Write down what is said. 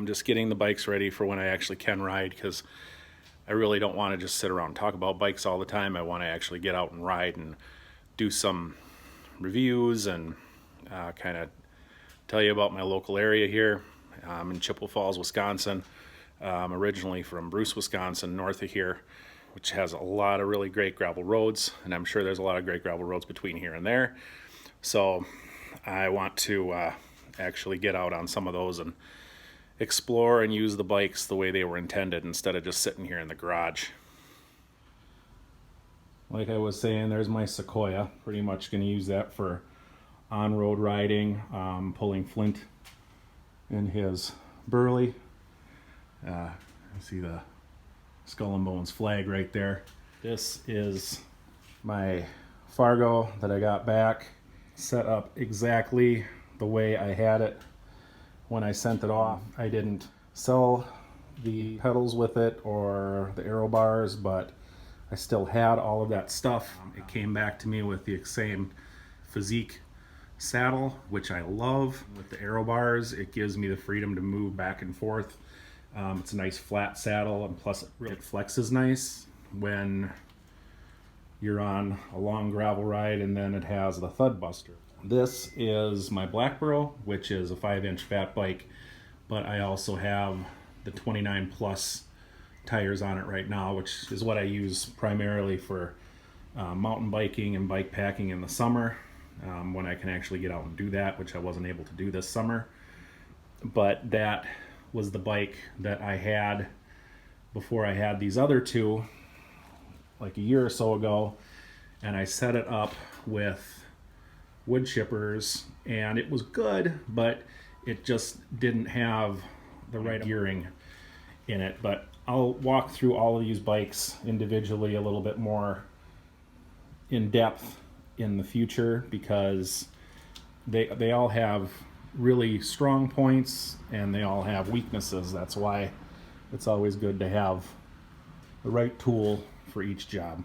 Just getting the bikes ready for when I actually can ride, because I really don't want to just sit around and talk about bikes all the time. I want to actually get out and ride and do some reviews and kind of tell you about my local area here. I'm in Chippewa Falls, Wisconsin. I'm originally from Bruce, Wisconsin, north of here, which has a lot of really great gravel roads, and I'm sure there's a lot of great gravel roads between here and there. So I want to actually get out on some of those and explore and use the bikes the way they were intended, instead of just sitting here in the garage. Like I was saying, there's my Sequoia. Pretty much going to use that for on-road riding, pulling Flint in his Burley. You see the Skull and Bones flag right there. This is my Fargo that I got back, set up exactly the way I had it when I sent it off. I didn't sell the pedals with it or the aero bars, but I still had all of that stuff. It came back to me with the same physique saddle, which I love. With the aero bars, it gives me the freedom to move back and forth. It's a nice flat saddle, and plus it flexes nice when you're on a long gravel ride, and then it has the thud buster. This is my Blackboro, which is a 5-inch fat bike, but I also have the 29 plus tires on it right now, which is what I use primarily for mountain biking and bike packing in the summer, when I can actually get out and do that, which I wasn't able to do this summer. But that was the bike that I had before I had these other two, like a year or so ago, and I set it up with wood chippers, and it was good, but it just didn't have the right gearing in it. But I'll walk through all of these bikes individually a little bit more in depth in the future, because they all have really strong points and they all have weaknesses. That's why it's always good to have the right tool for each job.